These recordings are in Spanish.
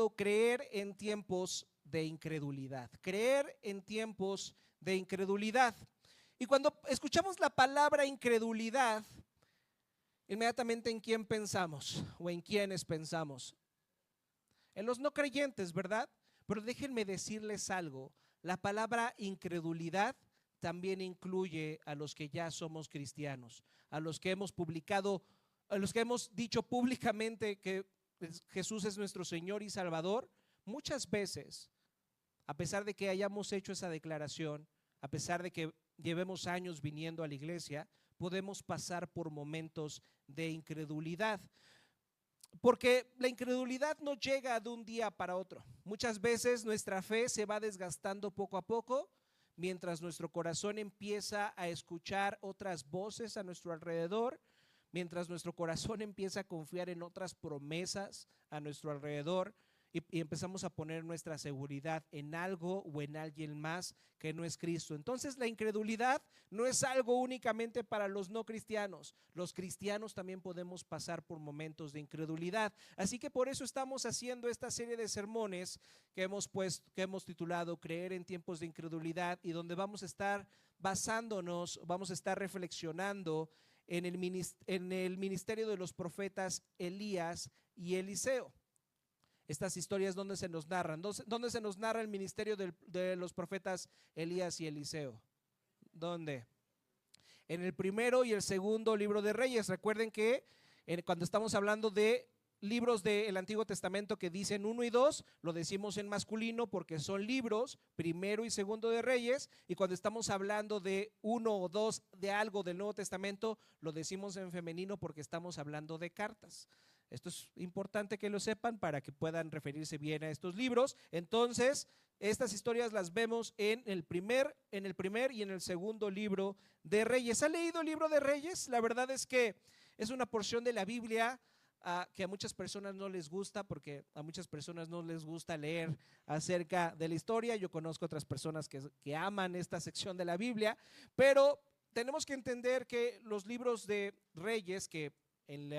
titulado Creer en tiempos de incredulidad. Creer en tiempos de incredulidad. Y cuando escuchamos la palabra incredulidad, inmediatamente ¿en quién pensamos? ¿O en quiénes pensamos? En los no creyentes, ¿verdad? Pero déjenme decirles algo. La palabra incredulidad también incluye a los que ya somos cristianos, a los que hemos publicado, a los que hemos dicho públicamente que Jesús es nuestro Señor y Salvador. Muchas veces, a pesar de que hayamos hecho esa declaración, a pesar de que llevemos años viniendo a la iglesia, podemos pasar por momentos de incredulidad. Porque la incredulidad no llega de un día para otro. Muchas veces nuestra fe se va desgastando poco a poco, mientras nuestro corazón empieza a escuchar otras voces a nuestro alrededor, mientras nuestro corazón empieza a confiar en otras promesas a nuestro alrededor y empezamos a poner nuestra seguridad en algo o en alguien más que no es Cristo. Entonces la incredulidad no es algo únicamente para los no cristianos. Los cristianos también podemos pasar por momentos de incredulidad. Así que por eso estamos haciendo esta serie de sermones que hemos titulado Creer en tiempos de incredulidad, y donde vamos a estar basándonos, vamos a estar reflexionando en el ministerio de los profetas Elías y Eliseo. Estas historias, ¿dónde se nos narran? ¿Dónde se nos narra el ministerio de los profetas Elías y Eliseo? ¿Dónde? En el primero y el segundo libro de Reyes. Recuerden que cuando estamos hablando de libros del Antiguo Testamento que dicen 1 y 2, lo decimos en masculino porque son libros, primero y segundo de Reyes, y cuando estamos hablando de 1 o 2 de algo del Nuevo Testamento, lo decimos en femenino porque estamos hablando de cartas. Esto es importante que lo sepan para que puedan referirse bien a estos libros. Entonces, estas historias las vemos en el primer y en el segundo libro de Reyes. ¿Ha leído el libro de Reyes? La verdad es que es una porción de la Biblia que a muchas personas no les gusta, porque a muchas personas no les gusta leer acerca de la historia. Yo conozco otras personas que aman esta sección de la Biblia, pero tenemos que entender que los libros de Reyes, que en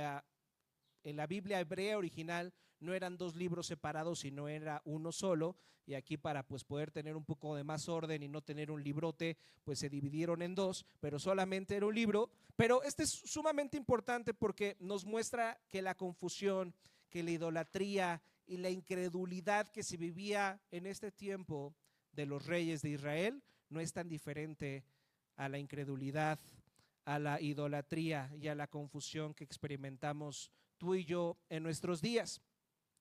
la Biblia hebrea original no eran dos libros separados, sino era uno solo, y aquí para pues poder tener un poco de más orden y no tener un librote, pues se dividieron en dos, pero solamente era un libro. Pero este es sumamente importante porque nos muestra que la confusión, que la idolatría y la incredulidad que se vivía en este tiempo de los reyes de Israel no es tan diferente a la incredulidad, a la idolatría y a la confusión que experimentamos tú y yo en nuestros días.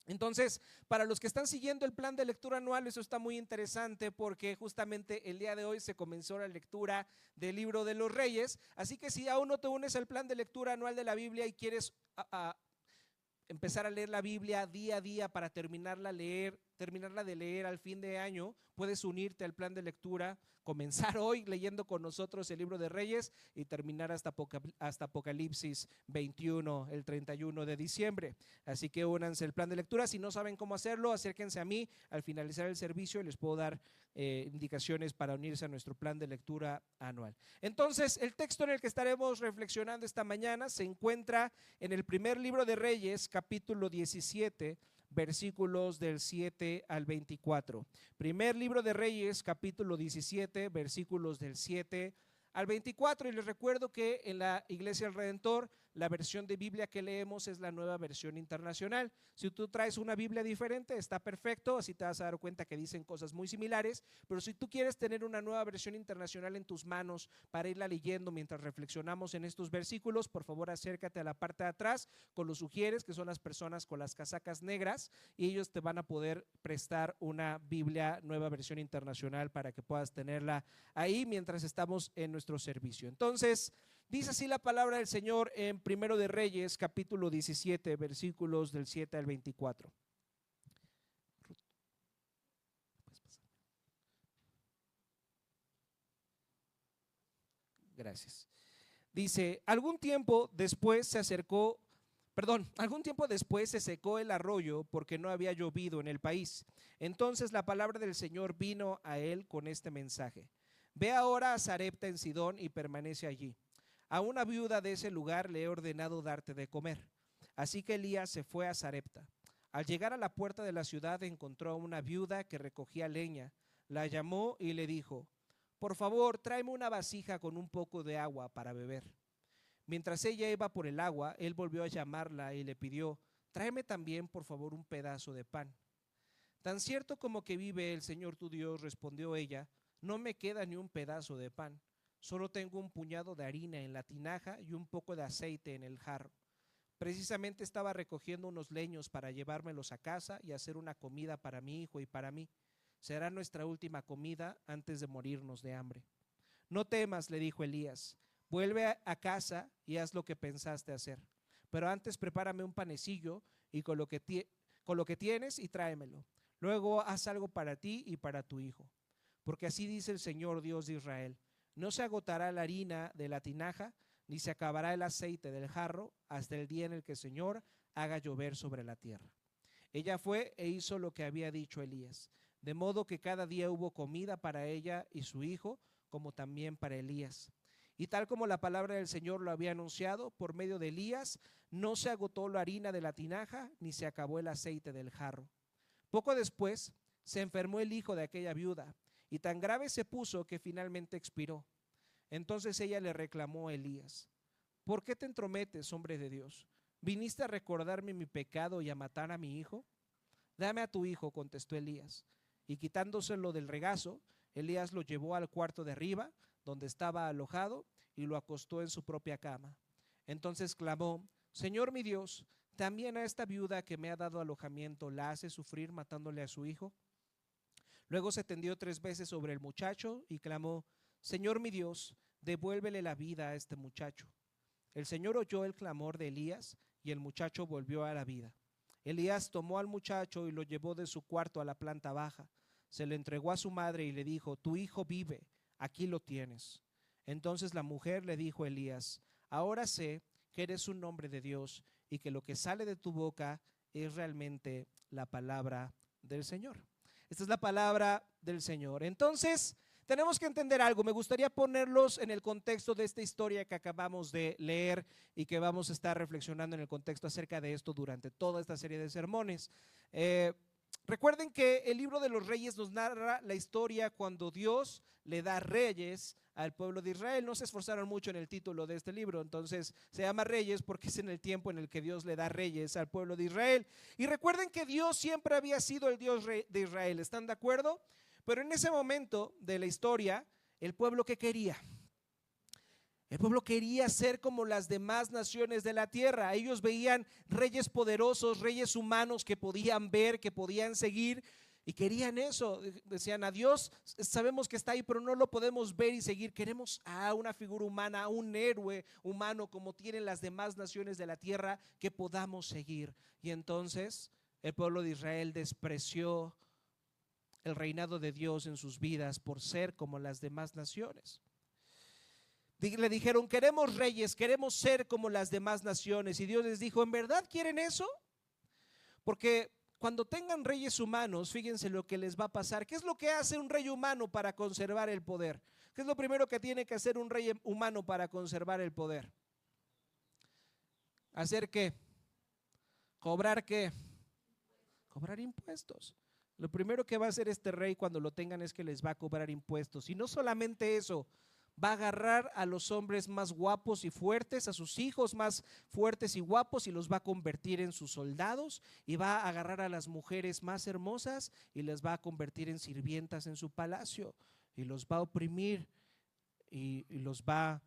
Entonces, para los que están siguiendo el plan de lectura anual, eso está muy interesante porque justamente el día de hoy se comenzó la lectura del libro de los Reyes. Así que si aún no te unes al plan de lectura anual de la Biblia y quieres empezar a leer la Biblia día a día para terminarla de leer al fin de año, puedes unirte al plan de lectura, comenzar hoy leyendo con nosotros el libro de Reyes y terminar hasta Apocalipsis 21, el 31 de diciembre. Así que únanse al plan de lectura. Si no saben cómo hacerlo, acérquense a mí al finalizar el servicio y les puedo dar indicaciones para unirse a nuestro plan de lectura anual. Entonces, el texto en el que estaremos reflexionando esta mañana se encuentra en el primer libro de Reyes, capítulo 17, versículos del 7 al 24. Primer libro de Reyes, capítulo 17, versículos del 7 al 24. Y les recuerdo que en la Iglesia del Redentor la versión de Biblia que leemos es la Nueva Versión Internacional. Si tú traes una Biblia diferente, está perfecto, así te vas a dar cuenta que dicen cosas muy similares, pero si tú quieres tener una Nueva Versión Internacional en tus manos para irla leyendo mientras reflexionamos en estos versículos, por favor acércate a la parte de atrás con los sugieres, que son las personas con las casacas negras, y ellos te van a poder prestar una Biblia Nueva Versión Internacional para que puedas tenerla ahí mientras estamos en nuestro servicio. Entonces, dice así la palabra del Señor en Primero de Reyes, capítulo 17, versículos del 7 al 24. Gracias. Dice, algún tiempo después se secó el arroyo porque no había llovido en el país. Entonces la palabra del Señor vino a él con este mensaje: ve ahora a Sarepta en Sidón y permanece allí. A una viuda de ese lugar le he ordenado darte de comer. Así que Elías se fue a Sarepta. Al llegar a la puerta de la ciudad encontró a una viuda que recogía leña. La llamó y le dijo: por favor, tráeme una vasija con un poco de agua para beber. Mientras ella iba por el agua, él volvió a llamarla y le pidió: tráeme también, por favor, un pedazo de pan. Tan cierto como que vive el Señor tu Dios, respondió ella, no me queda ni un pedazo de pan. Solo tengo un puñado de harina en la tinaja y un poco de aceite en el jarro. Precisamente estaba recogiendo unos leños para llevármelos a casa y hacer una comida para mi hijo y para mí. Será nuestra última comida antes de morirnos de hambre. No temas, le dijo Elías, vuelve a casa y haz lo que pensaste hacer. Pero antes prepárame un panecillo y con lo que tienes y tráemelo. Luego haz algo para ti y para tu hijo. Porque así dice el Señor Dios de Israel: no se agotará la harina de la tinaja, ni se acabará el aceite del jarro, hasta el día en el que el Señor haga llover sobre la tierra. Ella fue e hizo lo que había dicho Elías, de modo que cada día hubo comida para ella y su hijo, como también para Elías. Y tal como la palabra del Señor lo había anunciado por medio de Elías, no se agotó la harina de la tinaja, ni se acabó el aceite del jarro. Poco después se enfermó el hijo de aquella viuda, y tan grave se puso que finalmente expiró. Entonces ella le reclamó a Elías: ¿por qué te entrometes, hombre de Dios? ¿Viniste a recordarme mi pecado y a matar a mi hijo? Dame a tu hijo, contestó Elías. Y quitándoselo del regazo, Elías lo llevó al cuarto de arriba, donde estaba alojado, y lo acostó en su propia cama. Entonces clamó: Señor mi Dios, ¿también a esta viuda que me ha dado alojamiento la hace sufrir matándole a su hijo? Luego se tendió 3 veces sobre el muchacho y clamó: Señor mi Dios, devuélvele la vida a este muchacho. El Señor oyó el clamor de Elías y el muchacho volvió a la vida. Elías tomó al muchacho y lo llevó de su cuarto a la planta baja. Se lo entregó a su madre y le dijo: tu hijo vive, aquí lo tienes. Entonces la mujer le dijo a Elías: ahora sé que eres un hombre de Dios y que lo que sale de tu boca es realmente la palabra del Señor. Esta es la palabra del Señor. Entonces, tenemos que entender algo. Me gustaría ponerlos en el contexto de esta historia que acabamos de leer y que vamos a estar reflexionando en el contexto acerca de esto durante toda esta serie de sermones. Recuerden que el libro de los Reyes nos narra la historia cuando Dios le da reyes al pueblo de Israel. No se esforzaron mucho en el título de este libro, entonces se llama Reyes porque es en el tiempo en el que Dios le da reyes al pueblo de Israel. Y recuerden que Dios siempre había sido el Dios de Israel, ¿están de acuerdo? Pero en ese momento de la historia, el pueblo, ¿qué quería? El pueblo quería ser como las demás naciones de la tierra. Ellos veían reyes poderosos, reyes humanos que podían ver, que podían seguir, y querían eso. Decían: a Dios sabemos que está ahí, pero no lo podemos ver y seguir. Queremos a una figura humana, a un héroe humano como tienen las demás naciones de la tierra, que podamos seguir. Y entonces el pueblo de Israel despreció el reinado de Dios en sus vidas por ser como las demás naciones. Le dijeron: queremos reyes, queremos ser como las demás naciones. Y Dios les dijo: ¿en verdad quieren eso? Porque cuando tengan reyes humanos, fíjense lo que les va a pasar. ¿Qué es lo que hace un rey humano para conservar el poder? ¿Qué es lo primero que tiene que hacer un rey humano para conservar el poder? ¿Hacer qué? ¿Cobrar qué? Cobrar impuestos. Lo primero que va a hacer este rey cuando lo tengan es que les va a cobrar impuestos. Y no solamente eso, va a agarrar a los hombres más guapos y fuertes, a sus hijos más fuertes y guapos, y los va a convertir en sus soldados, y va a agarrar a las mujeres más hermosas y les va a convertir en sirvientas en su palacio, y los va a oprimir y los va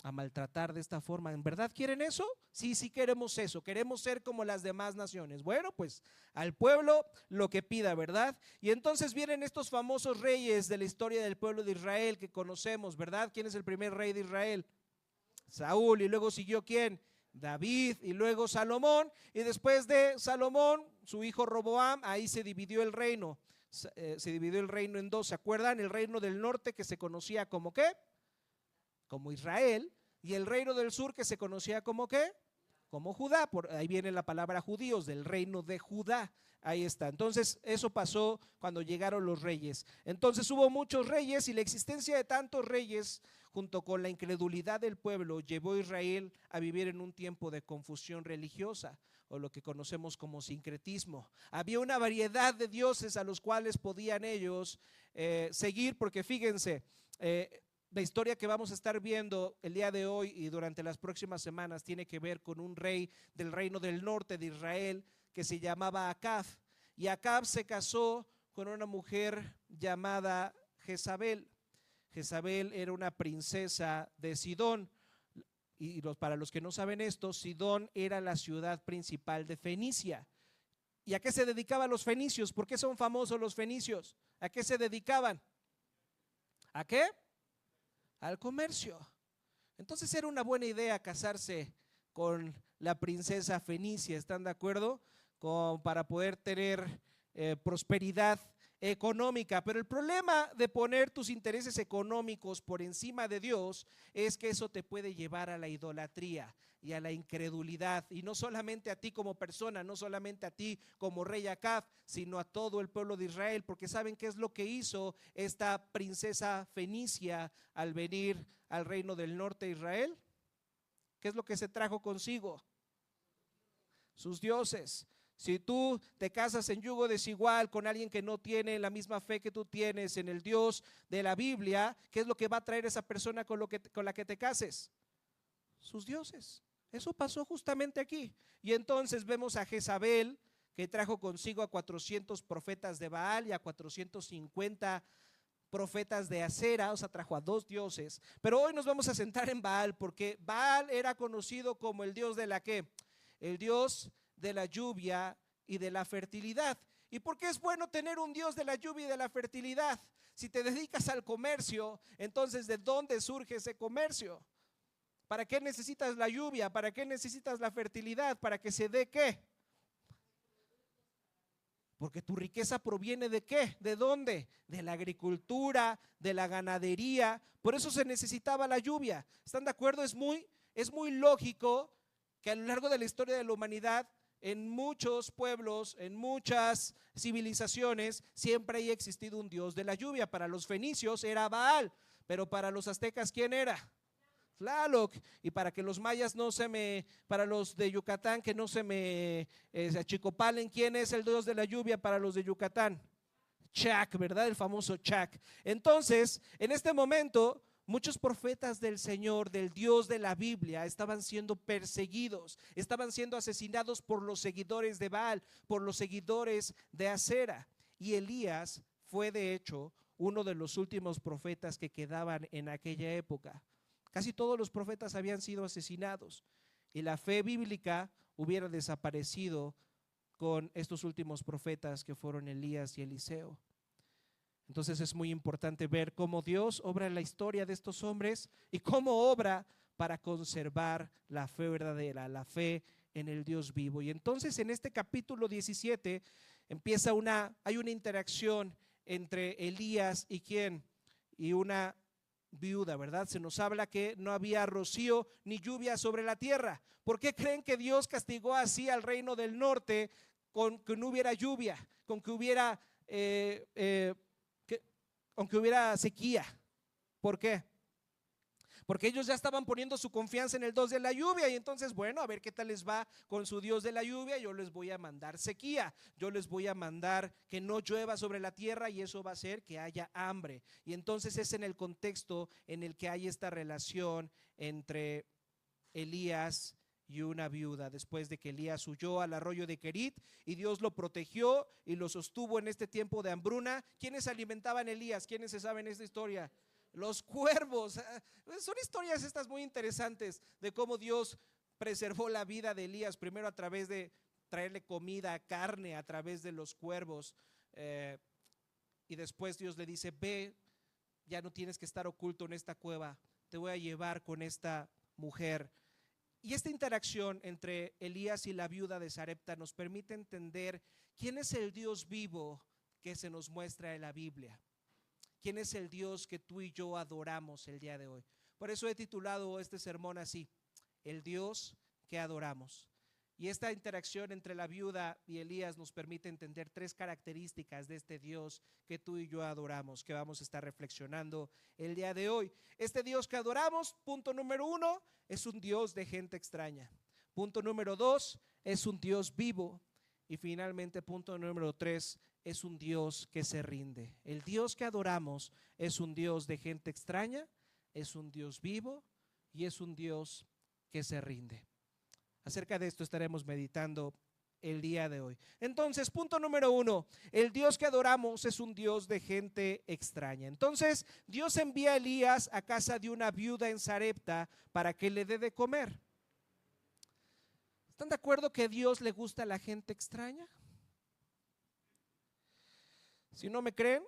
a maltratar de esta forma. ¿En verdad quieren eso? Sí, sí queremos eso, queremos ser como las demás naciones. Bueno, pues al pueblo lo que pida, ¿verdad? Y entonces vienen estos famosos reyes de la historia del pueblo de Israel que conocemos, ¿verdad? ¿Quién es el primer rey de Israel? Saúl. Y luego siguió ¿quién? David. Y luego Salomón. Y después de Salomón, su hijo Roboam. Ahí se dividió el reino. Se dividió el reino en dos, ¿se acuerdan? El reino del norte, que se conocía como ¿qué? Como Israel, y el reino del sur, que se conocía como ¿qué? como Judá, por ahí viene la palabra judíos, del reino de Judá. Ahí está. Entonces, eso pasó cuando llegaron los reyes. Entonces hubo muchos reyes y la existencia de tantos reyes, junto con la incredulidad del pueblo, llevó a Israel a vivir en un tiempo de confusión religiosa, o lo que conocemos como sincretismo. Había una variedad de dioses a los cuales podían ellos seguir, porque fíjense, la historia que vamos a estar viendo el día de hoy y durante las próximas semanas tiene que ver con un rey del reino del norte de Israel que se llamaba Acab, y Acab se casó con una mujer llamada Jezabel. Jezabel era una princesa de Sidón, y para los que no saben esto, Sidón era la ciudad principal de Fenicia. ¿Y a qué se dedicaban los fenicios? ¿Por qué son famosos los fenicios? ¿A qué se dedicaban? ¿A qué? Al comercio. Entonces era una buena idea casarse con la princesa fenicia, ¿están de acuerdo? Para poder tener prosperidad económica. Pero el problema de poner tus intereses económicos por encima de Dios es que eso te puede llevar a la idolatría y a la incredulidad, y no solamente a ti como persona, no solamente a ti como rey Acab, sino a todo el pueblo de Israel, porque ¿saben qué es lo que hizo esta princesa fenicia al venir al reino del norte de Israel? ¿Qué es lo que se trajo consigo? Sus dioses. Si tú te casas en yugo desigual con alguien que no tiene la misma fe que tú tienes en el Dios de la Biblia, ¿qué es lo que va a traer esa persona con la que te cases? Sus dioses. Eso pasó justamente aquí. Y entonces vemos a Jezabel, que trajo consigo a 400 profetas de Baal y a 450 profetas de Acera, o sea, trajo a dos dioses. Pero hoy nos vamos a centrar en Baal, porque Baal era conocido como el dios de la ¿qué? El dios de la lluvia y de la fertilidad. ¿Y por qué es bueno tener un dios de la lluvia y de la fertilidad? Si te dedicas al comercio, entonces ¿de dónde surge ese comercio? ¿Para qué necesitas la lluvia? ¿Para qué necesitas la fertilidad? ¿Para que se dé qué? Porque tu riqueza proviene ¿de qué? ¿De dónde? De la agricultura, de la ganadería. Por eso se necesitaba la lluvia. ¿Están de acuerdo? Es muy lógico que a lo largo de la historia de la humanidad, en muchos pueblos, en muchas civilizaciones, siempre haya existido un dios de la lluvia. Para los fenicios era Baal, pero para los aztecas, ¿quién era? Tlaloc. Y para que los mayas para los de Yucatán que no se me achicopalen, ¿quién es el dios de la lluvia para los de Yucatán? Chac, ¿verdad? El famoso Chac. Entonces, en este momento, muchos profetas del Señor, del Dios de la Biblia, estaban siendo perseguidos, estaban siendo asesinados por los seguidores de Baal, por los seguidores de Acera. Y Elías fue de hecho uno de los últimos profetas que quedaban en aquella época. Casi todos los profetas habían sido asesinados y la fe bíblica hubiera desaparecido con estos últimos profetas que fueron Elías y Eliseo. Entonces es muy importante ver cómo Dios obra en la historia de estos hombres y cómo obra para conservar la fe verdadera, la fe en el Dios vivo. Y entonces en este capítulo 17 hay una interacción entre Elías y ¿quién? Y una viuda, ¿verdad? Se nos habla que no había rocío ni lluvia sobre la tierra. ¿Por qué creen que Dios castigó así al reino del norte con que no hubiera lluvia, con que hubiera aunque hubiera sequía? ¿Por qué? Porque ellos ya estaban poniendo su confianza en el Dios de la lluvia, y entonces, bueno, a ver qué tal les va con su Dios de la lluvia. Yo les voy a mandar sequía, yo les voy a mandar que no llueva sobre la tierra, y eso va a hacer que haya hambre. Y entonces es en el contexto en el que hay esta relación entre Elías y una viuda, después de que Elías huyó al arroyo de Querit y Dios lo protegió y lo sostuvo en este tiempo de hambruna. ¿Quiénes alimentaban a Elías? ¿Quiénes se saben esta historia? Los cuervos. Son historias estas muy interesantes de cómo Dios preservó la vida de Elías, primero a través de traerle comida, carne, a través de los cuervos, y después Dios le dice: ve, ya no tienes que estar oculto en esta cueva, te voy a llevar con esta mujer. Y esta interacción entre Elías y la viuda de Sarepta nos permite entender quién es el Dios vivo que se nos muestra en la Biblia. ¿Quién es el Dios que tú y yo adoramos el día de hoy? Por eso he titulado este sermón así: el Dios qué adoramos. Y esta interacción entre la viuda y Elías nos permite entender 3 características de este Dios que tú y yo adoramos, que vamos a estar reflexionando el día de hoy. Este Dios que adoramos, punto número 1, es un Dios de gente extraña. Punto número 2, es un Dios vivo. Y finalmente, punto número 3, es un Dios que se rinde. El Dios que adoramos es un Dios de gente extraña, es un Dios vivo y es un Dios que se rinde. Acerca de esto estaremos meditando el día de hoy. Entonces, punto número 1, el Dios que adoramos es un Dios de gente extraña. Entonces, Dios envía a Elías a casa de una viuda en Sarepta para que le dé de comer. ¿Están de acuerdo que a Dios le gusta a la gente extraña? Si no me creen,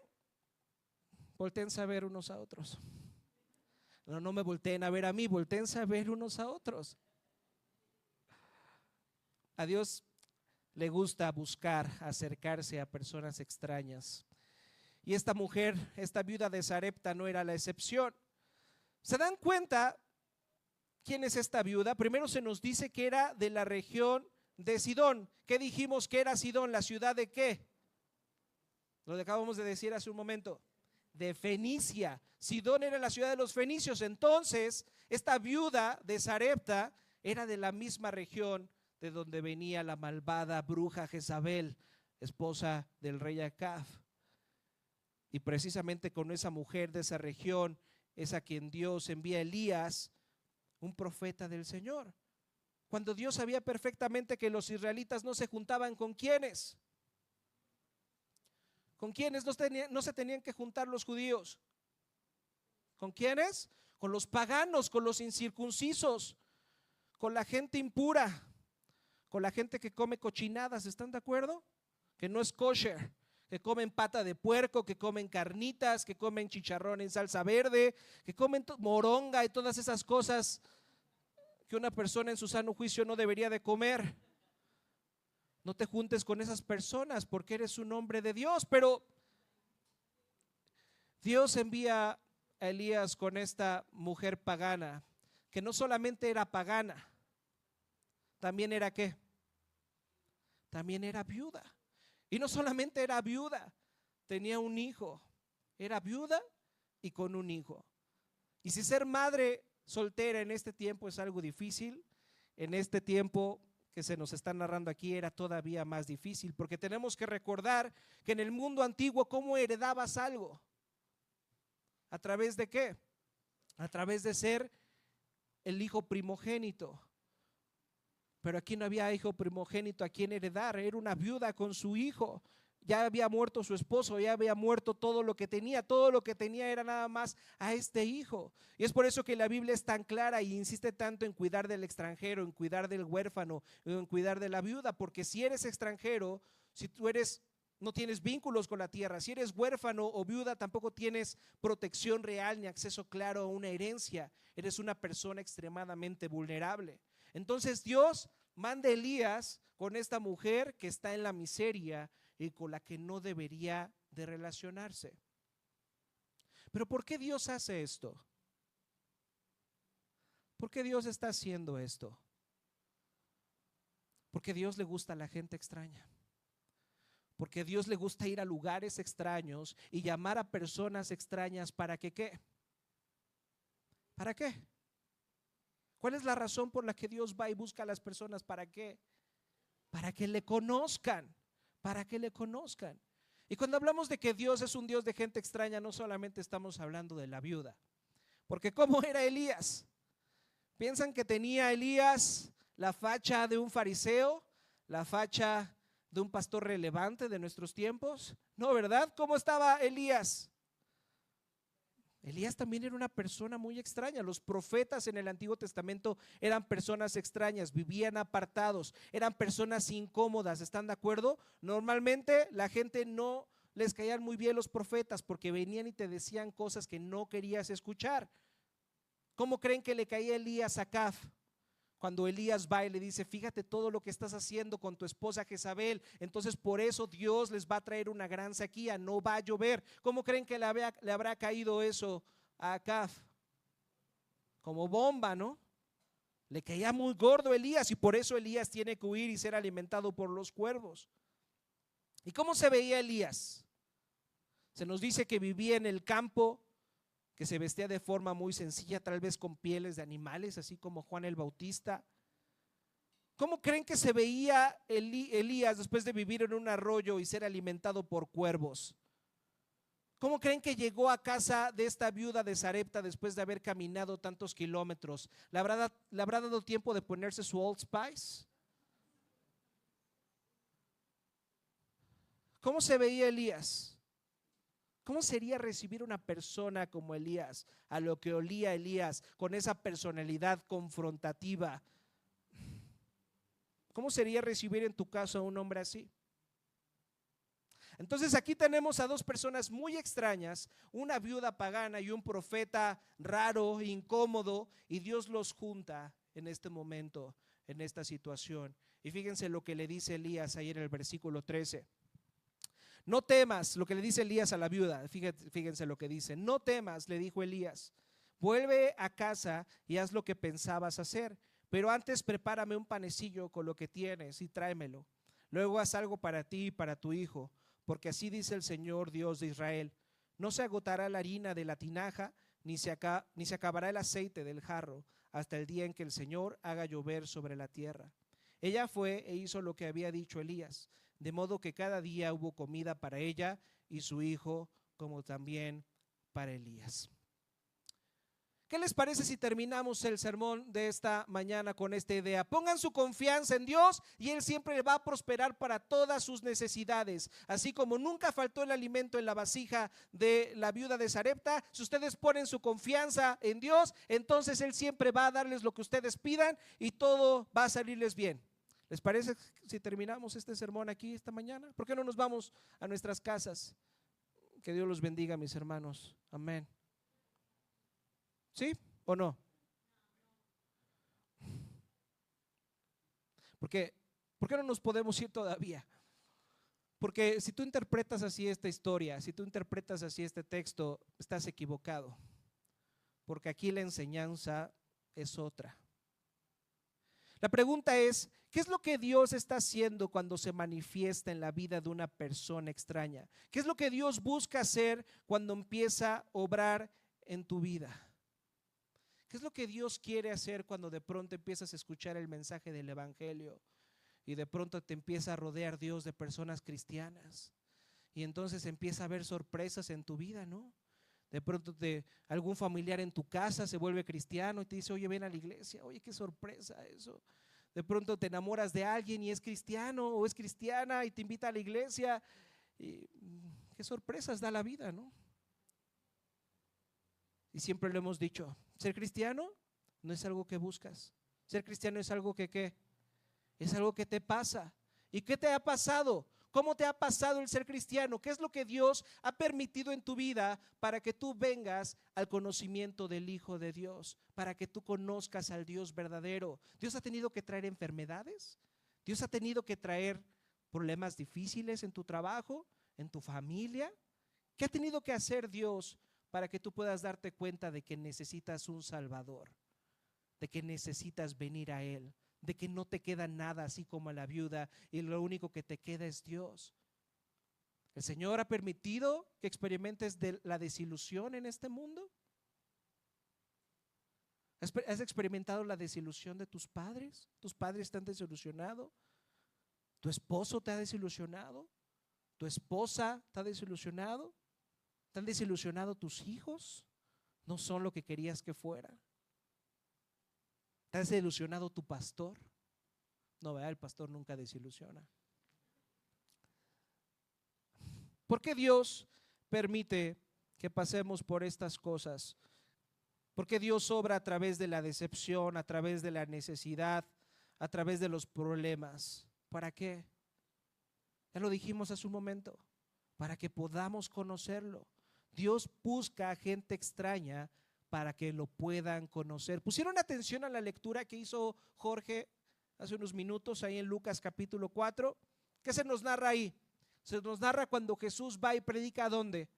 voltéense a ver unos a otros. No me volteen a ver a mí, voltéense a ver unos a otros. A Dios le gusta buscar, acercarse a personas extrañas. Y esta mujer, esta viuda de Sarepta, no era la excepción. ¿Se dan cuenta quién es esta viuda? Primero se nos dice que era de la región de Sidón. ¿Qué dijimos que era Sidón? ¿La ciudad de qué? Lo acabamos de decir hace un momento. De Fenicia. Sidón era la ciudad de los fenicios. Entonces, esta viuda de Sarepta era de la misma región de donde venía la malvada bruja Jezabel, esposa del rey Acab. Y precisamente con esa mujer de esa región es a quien Dios envía a Elías, un profeta del Señor. Cuando Dios sabía perfectamente que los israelitas no se juntaban con quienes. ¿Con quiénes no se tenían que juntar los judíos? ¿Con quiénes? Con los paganos, con los incircuncisos, con la gente impura, con la gente que come cochinadas. ¿Están de acuerdo? Que no es kosher, que comen pata de puerco, que comen carnitas, que comen chicharrón en salsa verde, que comen moronga y todas esas cosas que una persona en su sano juicio no debería de comer. No te juntes con esas personas porque eres un hombre de Dios. Pero Dios envía a Elías con esta mujer pagana, que no solamente era pagana, también era ¿qué? También era viuda. Y no solamente era viuda, tenía un hijo. Era viuda y con un hijo. Y si ser madre soltera en este tiempo es algo difícil, en este tiempo que se nos está narrando aquí era todavía más difícil, porque tenemos que recordar que en el mundo antiguo, ¿cómo heredabas algo? ¿A través de qué? A través de ser el hijo primogénito. Pero aquí no había hijo primogénito a quien heredar, era una viuda con su hijo. Ya había muerto su esposo, ya había muerto todo lo que tenía era nada más a este hijo. Y es por eso que la Biblia es tan clara y insiste tanto en cuidar del extranjero, en cuidar del huérfano, en cuidar de la viuda, porque si eres extranjero, si tú no tienes vínculos con la tierra, si eres huérfano o viuda, tampoco tienes protección real ni acceso claro a una herencia, eres una persona extremadamente vulnerable. Entonces Dios manda a Elías con esta mujer que está en la miseria y con la que no debería de relacionarse. Pero ¿por qué Dios hace esto? ¿Por qué Dios está haciendo esto? Porque a Dios le gusta a la gente extraña. Porque a Dios le gusta ir a lugares extraños y llamar a personas extrañas para que ¿qué? ¿Para qué? ¿Cuál es la razón por la que Dios va y busca a las personas? ¿Para qué? Para que le conozcan. Para que le conozcan. Y cuando hablamos de que Dios es un Dios de gente extraña, no solamente estamos hablando de la viuda. Porque ¿cómo era Elías? ¿Piensan que tenía Elías la facha de un fariseo? ¿La facha de un pastor relevante de nuestros tiempos? No, ¿verdad? ¿Cómo estaba Elías? Elías también era una persona muy extraña. Los profetas en el Antiguo Testamento eran personas extrañas, vivían apartados, eran personas incómodas. ¿Están de acuerdo? Normalmente la gente no les caían muy bien los profetas porque venían y te decían cosas que no querías escuchar. ¿Cómo creen que le caía Elías a Acab? Cuando Elías va y le dice: fíjate todo lo que estás haciendo con tu esposa Jezabel, entonces por eso Dios les va a traer una gran sequía, no va a llover. ¿Cómo creen que le habrá caído eso a Acab? Como bomba, ¿no? Le caía muy gordo a Elías y por eso Elías tiene que huir y ser alimentado por los cuervos. ¿Y cómo se veía Elías? Se nos dice que vivía en el campo, que se vestía de forma muy sencilla, tal vez con pieles de animales, así como Juan el Bautista. ¿Cómo creen que se veía Elías después de vivir en un arroyo y ser alimentado por cuervos? ¿Cómo creen que llegó a casa de esta viuda de Sarepta después de haber caminado tantos kilómetros? ¿Le habrá dado tiempo de ponerse su Old Spice? ¿Cómo se veía Elías? ¿Cómo sería recibir una persona como Elías, a lo que olía Elías, con esa personalidad confrontativa? ¿Cómo sería recibir en tu casa a un hombre así? Entonces aquí tenemos a dos personas muy extrañas, una viuda pagana y un profeta raro, incómodo, y Dios los junta en este momento, en esta situación. Y fíjense lo que le dice Elías ahí en el versículo 13. No temas, lo que le dice Elías a la viuda, fíjense lo que dice. No temas, le dijo Elías, vuelve a casa y haz lo que pensabas hacer, pero antes prepárame un panecillo con lo que tienes y tráemelo. Luego haz algo para ti y para tu hijo, porque así dice el Señor Dios de Israel, no se agotará la harina de la tinaja, ni se acabará el aceite del jarro, hasta el día en que el Señor haga llover sobre la tierra. Ella fue e hizo lo que había dicho Elías, de modo que cada día hubo comida para ella y su hijo, como también para Elías. ¿Qué les parece si terminamos el sermón de esta mañana con esta idea? Pongan su confianza en Dios y Él siempre va a prosperar para todas sus necesidades. Así como nunca faltó el alimento en la vasija de la viuda de Sarepta, si ustedes ponen su confianza en Dios, entonces Él siempre va a darles lo que ustedes pidan y todo va a salirles bien. ¿Les parece si terminamos este sermón aquí esta mañana? ¿Por qué no nos vamos a nuestras casas? Que Dios los bendiga, mis hermanos. Amén. ¿Sí o no? ¿Por qué no nos podemos ir todavía? Porque si tú interpretas así esta historia, si tú interpretas así este texto, estás equivocado. Porque aquí la enseñanza es otra. La pregunta es, ¿qué es lo que Dios está haciendo cuando se manifiesta en la vida de una persona extraña? ¿Qué es lo que Dios busca hacer cuando empieza a obrar en tu vida? ¿Qué es lo que Dios quiere hacer cuando de pronto empiezas a escuchar el mensaje del evangelio y de pronto te empieza a rodear Dios de personas cristianas y entonces empieza a haber sorpresas en tu vida, ¿no? De pronto algún familiar en tu casa se vuelve cristiano y te dice, oye, ven a la iglesia, oye, qué sorpresa eso. De pronto te enamoras de alguien y es cristiano o es cristiana y te invita a la iglesia y qué sorpresas da la vida, ¿no? Y siempre lo hemos dicho, ser cristiano no es algo que buscas. Ser cristiano es algo que ¿qué? Es algo que te pasa. ¿Y qué te ha pasado? ¿Cómo te ha pasado el ser cristiano? ¿Qué es lo que Dios ha permitido en tu vida para que tú vengas al conocimiento del Hijo de Dios? Para que tú conozcas al Dios verdadero. ¿Dios ha tenido que traer enfermedades? ¿Dios ha tenido que traer problemas difíciles en tu trabajo, en tu familia? ¿Qué ha tenido que hacer Dios para que tú puedas darte cuenta de que necesitas un Salvador, de que necesitas venir a Él, de que no te queda nada así como a la viuda y lo único que te queda es Dios? ¿El Señor ha permitido que experimentes la desilusión en este mundo? ¿Has experimentado la desilusión de tus padres? ¿Tus padres te han desilusionado? ¿Tu esposo te ha desilusionado? ¿Tu esposa te ha desilusionado? ¿Te han desilusionado tus hijos? ¿No son lo que querías que fueran? ¿Te ha desilusionado tu pastor? No, ¿verdad? El pastor nunca desilusiona. ¿Por qué Dios permite que pasemos por estas cosas? ¿Por qué Dios obra a través de la decepción, a través de la necesidad, a través de los problemas? ¿Para qué? Ya lo dijimos hace un momento, para que podamos conocerlo. Dios busca a gente extraña para que lo puedan conocer. ¿Pusieron atención a la lectura que hizo Jorge hace unos minutos ahí en Lucas capítulo 4? ¿Qué se nos narra ahí? Se nos narra cuando Jesús va y predica ¿a dónde?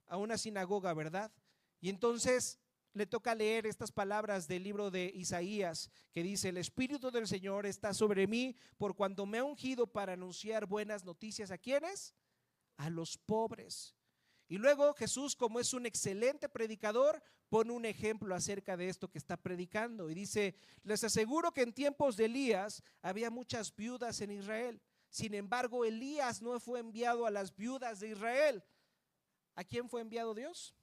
A una sinagoga, ¿verdad? Y entonces le toca leer estas palabras del libro de Isaías, que dice: el Espíritu del Señor está sobre mí, por cuanto me ha ungido para anunciar buenas noticias. ¿A quiénes? A los pobres. Y luego Jesús, como es un excelente predicador, pone un ejemplo acerca de esto que está predicando y dice: les aseguro que en tiempos de Elías había muchas viudas en Israel. Sin embargo, Elías no fue enviado a las viudas de Israel. ¿A quién fue enviado Dios?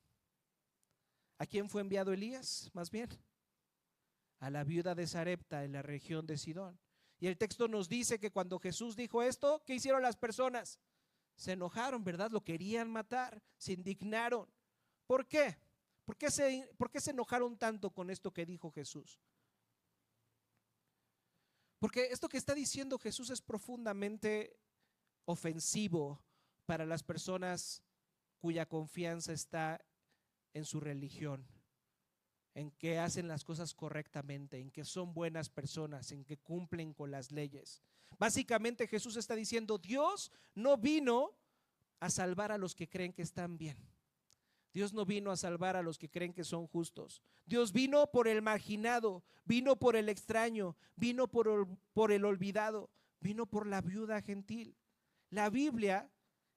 ¿A quién fue enviado Elías? Más bien, a la viuda de Sarepta en la región de Sidón. Y el texto nos dice que cuando Jesús dijo esto, ¿qué hicieron las personas? Se enojaron, ¿verdad? Lo querían matar, se indignaron. ¿Por qué? ¿Por qué se enojaron tanto con esto que dijo Jesús? Porque esto que está diciendo Jesús es profundamente ofensivo para las personas cuya confianza está en su religión, en que hacen las cosas correctamente, en que son buenas personas, en que cumplen con las leyes. Básicamente Jesús está diciendo: Dios no vino a salvar a los que creen que están bien. Dios no vino a salvar a los que creen que son justos. Dios vino por el marginado, vino por el extraño, vino por el olvidado, vino por la viuda gentil. La Biblia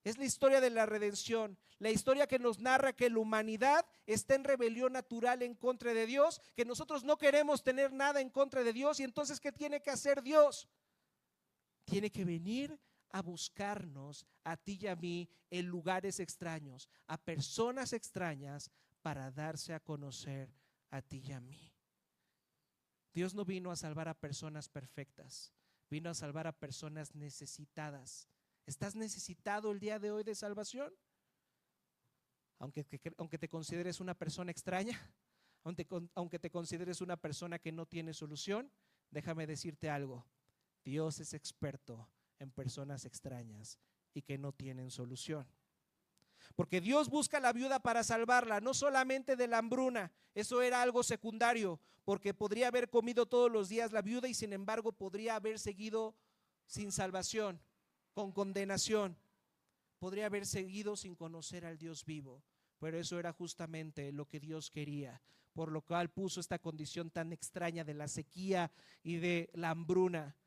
es la historia de la redención, la historia que nos narra que la humanidad está en rebelión natural en contra de Dios, que nosotros no queremos tener nada en contra de Dios. Y entonces, ¿qué tiene que hacer Dios? Tiene que venir a buscarnos a ti y a mí en lugares extraños, a personas extrañas, para darse a conocer a ti y a mí. Dios no vino a salvar a personas perfectas, vino a salvar a personas necesitadas. ¿Estás necesitado el día de hoy de salvación? Aunque te consideres una persona extraña, aunque te consideres una persona que no tiene solución, déjame decirte algo: Dios es experto en personas extrañas y que no tienen solución. Porque Dios busca a la viuda para salvarla, no solamente de la hambruna. Eso era algo secundario, porque podría haber comido todos los días la viuda y sin embargo podría haber seguido sin salvación, con condenación. Podría haber seguido sin conocer al Dios vivo. Pero eso era justamente lo que Dios quería, por lo cual puso esta condición tan extraña de la sequía y de la hambruna,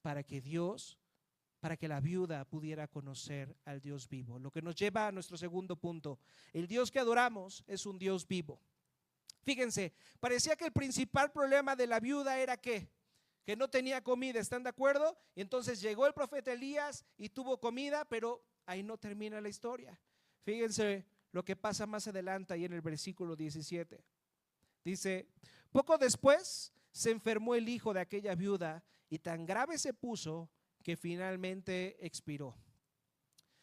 para que la viuda pudiera conocer al Dios vivo. Lo que nos lleva a nuestro segundo punto: el Dios que adoramos es un Dios vivo. Fíjense, parecía que el principal problema de la viuda era que no tenía comida, ¿están de acuerdo? Y entonces llegó el profeta Elías y tuvo comida, pero ahí no termina la historia. Fíjense lo que pasa más adelante ahí en el versículo 17. Dice: poco después se enfermó el hijo de aquella viuda y tan grave se puso que finalmente expiró.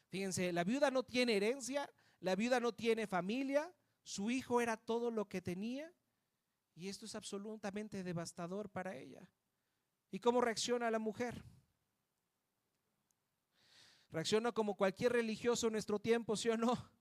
Fíjense, la viuda no tiene herencia, la viuda no tiene familia, su hijo era todo lo que tenía, y esto es absolutamente devastador para ella. ¿Y cómo reacciona la mujer? Reacciona como cualquier religioso en nuestro tiempo, ¿sí o no?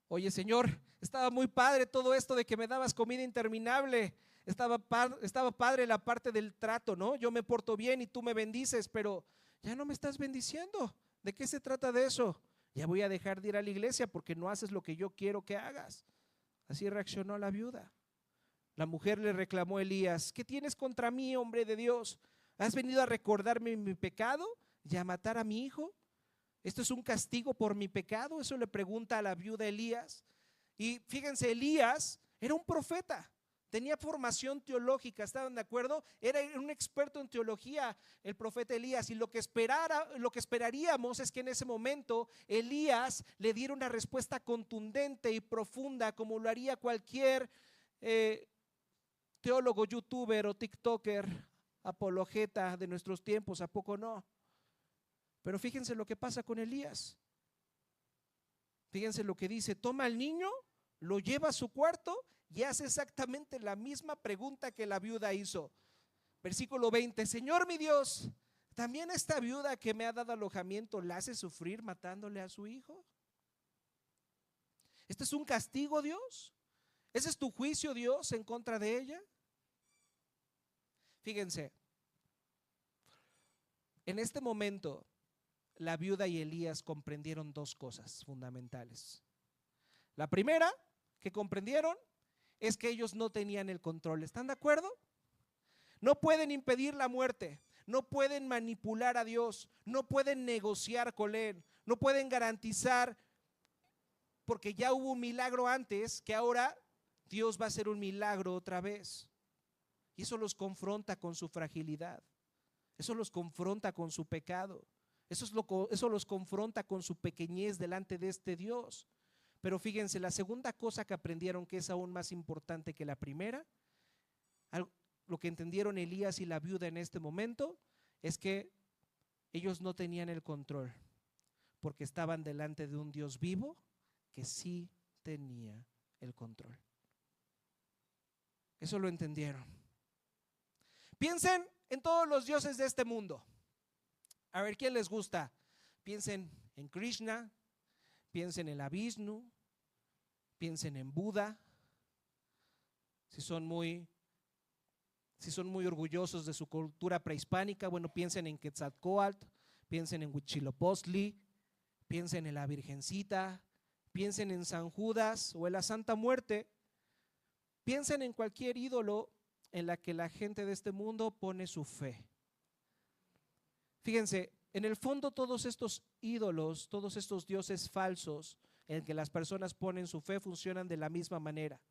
Oye, Señor, estaba muy padre todo esto de que me dabas comida interminable. Estaba padre la parte del trato, ¿no? Yo me porto bien y tú me bendices, pero ya no me estás bendiciendo. ¿De qué se trata de eso? Ya voy a dejar de ir a la iglesia porque no haces lo que yo quiero que hagas. Así reaccionó la viuda. La mujer le reclamó a Elías: ¿qué tienes contra mí, hombre de Dios? ¿Has venido a recordarme mi pecado y a matar a mi hijo? ¿Esto es un castigo por mi pecado? Eso le pregunta a la viuda Elías. Y fíjense, Elías era un profeta, tenía formación teológica, ¿estaban de acuerdo? Era un experto en teología el profeta Elías, y lo que esperaríamos es que en ese momento Elías le diera una respuesta contundente y profunda, como lo haría cualquier teólogo, youtuber o tiktoker apologeta de nuestros tiempos, ¿a poco no? Pero fíjense lo que pasa con Elías. Fíjense lo que dice: toma al niño, lo lleva a su cuarto y hace exactamente la misma pregunta que la viuda hizo. Versículo 20: Señor mi Dios, ¿también esta viuda que me ha dado alojamiento la hace sufrir matándole a su hijo? ¿Este es un castigo, Dios? ¿Ese es tu juicio, Dios, en contra de ella? Fíjense, en este momento la viuda y Elías comprendieron dos cosas fundamentales. La primera que comprendieron es que ellos no tenían el control. ¿Están de acuerdo? No pueden impedir la muerte, no pueden manipular a Dios, no pueden negociar con Él, no pueden garantizar, porque ya hubo un milagro antes, que ahora Dios va a hacer un milagro otra vez. Y eso los confronta con su fragilidad, eso los confronta con su pecado, eso los confronta con su pequeñez delante de este Dios. Pero fíjense, la segunda cosa que aprendieron, que es aún más importante que la primera, lo que entendieron Elías y la viuda en este momento, es que ellos no tenían el control, porque estaban delante de un Dios vivo que sí tenía el control. Eso lo entendieron. Piensen en todos los dioses de este mundo. A ver, ¿quién les gusta? Piensen en Krishna, piensen en la Vishnu, piensen en Buda. Si son muy orgullosos de su cultura prehispánica, bueno, piensen en Quetzalcóatl, piensen en Huitzilopochtli, piensen en la Virgencita, piensen en San Judas o en la Santa Muerte. Piensen en cualquier ídolo en la que la gente de este mundo pone su fe. Fíjense, en el fondo todos estos ídolos, todos estos dioses falsos en que las personas ponen su fe funcionan de la misma manera.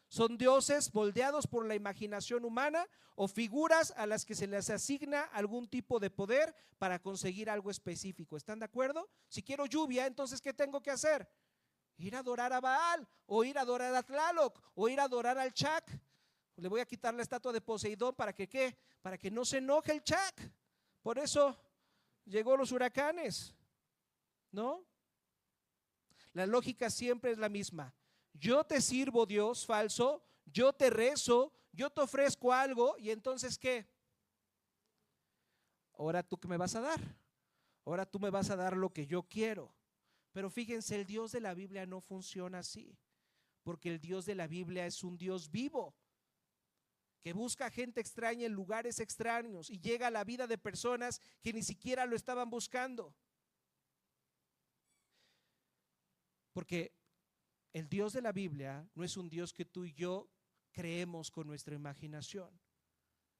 Son dioses moldeados por la imaginación humana o figuras a las que se les asigna algún tipo de poder para conseguir algo específico. ¿Están de acuerdo? Si quiero lluvia, entonces ¿qué tengo que hacer? Ir a adorar a Baal, o ir a adorar a Tlaloc, o ir a adorar al Chac. Le voy a quitar la estatua de Poseidón para que ¿qué? Para que no se enoje el Chac. Por eso llegó los huracanes, ¿no? La lógica siempre es la misma. Yo te sirvo, Dios falso, yo te rezo, yo te ofrezco algo, y entonces ¿qué? Ahora tú qué me vas a dar, ahora tú me vas a dar lo que yo quiero. Pero fíjense, el Dios de la Biblia no funciona así, porque el Dios de la Biblia es un Dios vivo, que busca gente extraña en lugares extraños y llega a la vida de personas que ni siquiera lo estaban buscando. Porque el Dios de la Biblia no es un Dios que tú y yo creemos con nuestra imaginación.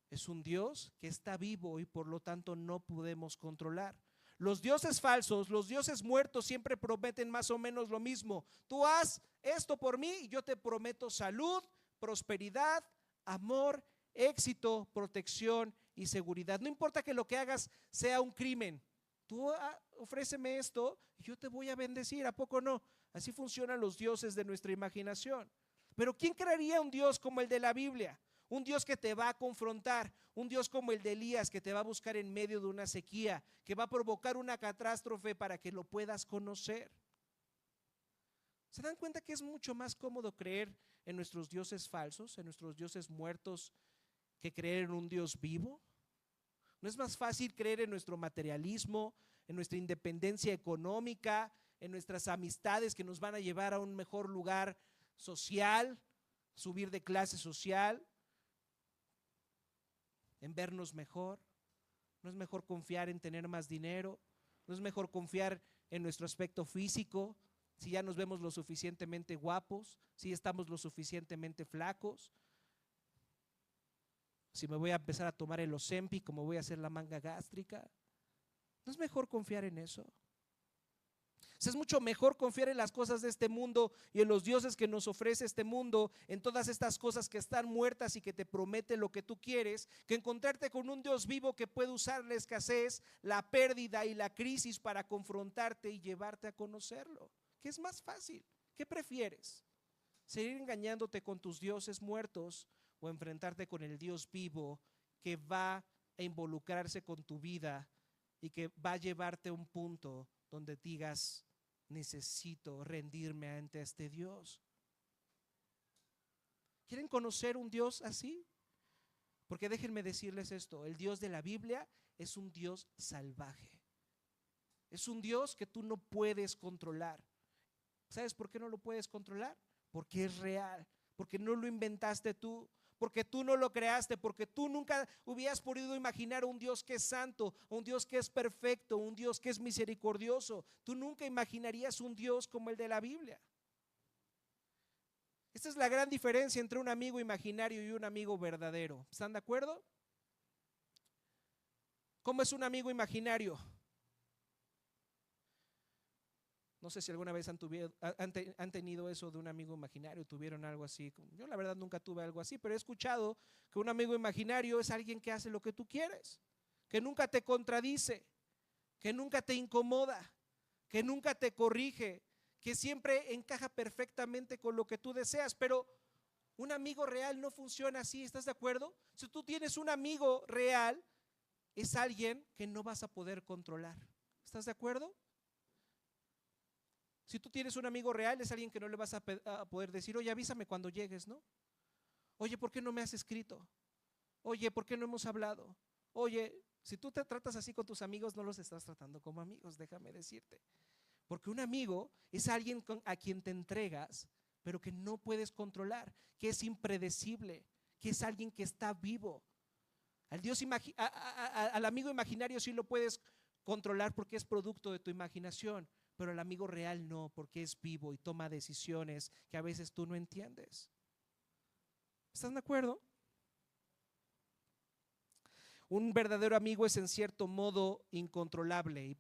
Es un Dios que está vivo y por lo tanto no podemos controlar. Los dioses falsos, los dioses muertos siempre prometen más o menos lo mismo. Tú haz esto por mí y yo te prometo salud, prosperidad, amor, éxito, protección y seguridad. No importa que lo que hagas sea un crimen. Tú ofréceme esto y yo te voy a bendecir, ¿a poco no? Así funcionan los dioses de nuestra imaginación. Pero ¿quién creería un Dios como el de la Biblia? Un Dios que te va a confrontar, un Dios como el de Elías que te va a buscar en medio de una sequía, que va a provocar una catástrofe para que lo puedas conocer. ¿Se dan cuenta que es mucho más cómodo creer en nuestros dioses falsos, en nuestros dioses muertos, que creer en un Dios vivo? ¿No es más fácil creer en nuestro materialismo, en nuestra independencia económica, en nuestras amistades que nos van a llevar a un mejor lugar social, subir de clase social, en vernos mejor? ¿No es mejor confiar en tener más dinero? ¿No es mejor confiar en nuestro aspecto físico? Si ya nos vemos lo suficientemente guapos, si estamos lo suficientemente flacos, si me voy a empezar a tomar el Ozempic, como voy a hacer la manga gástrica. ¿No es mejor confiar en eso? Es mucho mejor confiar en las cosas de este mundo y en los dioses que nos ofrece este mundo, en todas estas cosas que están muertas y que te prometen lo que tú quieres, que encontrarte con un Dios vivo que puede usar la escasez, la pérdida y la crisis para confrontarte y llevarte a conocerlo. ¿Qué es más fácil? ¿Qué prefieres? ¿Seguir engañándote con tus dioses muertos o enfrentarte con el Dios vivo que va a involucrarse con tu vida y que va a llevarte a un punto donde digas: necesito rendirme ante este Dios? ¿Quieren conocer un Dios así? Porque déjenme decirles esto: el Dios de la Biblia es un Dios salvaje, es un Dios que tú no puedes controlar. ¿Sabes por qué no lo puedes controlar? Porque es real, porque no lo inventaste tú, porque tú no lo creaste, porque tú nunca hubieras podido imaginar un Dios que es santo, un Dios que es perfecto, un Dios que es misericordioso. Tú nunca imaginarías un Dios como el de la Biblia. Este Esta es la gran diferencia entre un amigo imaginario y un amigo verdadero. ¿Están de acuerdo? ¿Cómo es un amigo imaginario? No sé si alguna vez han tenido eso de un amigo imaginario, tuvieron algo así. Yo la verdad nunca tuve algo así, pero he escuchado que un amigo imaginario es alguien que hace lo que tú quieres, que nunca te contradice, que nunca te incomoda, que nunca te corrige, que siempre encaja perfectamente con lo que tú deseas. Pero un amigo real no funciona así, ¿estás de acuerdo? Si tú tienes un amigo real, es alguien que no vas a poder controlar. ¿Estás de acuerdo? Si tú tienes un amigo real, es alguien que no le vas a poder decir, oye, avísame cuando llegues, ¿no? Oye, ¿por qué no me has escrito? Oye, ¿por qué no hemos hablado? Oye, si tú te tratas así con tus amigos, no los estás tratando como amigos, déjame decirte. Porque un amigo es alguien a quien te entregas, pero que no puedes controlar, que es impredecible, que es alguien que está vivo. Al amigo imaginario sí lo puedes controlar porque es producto de tu imaginación, pero el amigo real no, porque es vivo y toma decisiones que a veces tú no entiendes. ¿Están de acuerdo? Un verdadero amigo es en cierto modo incontrolable y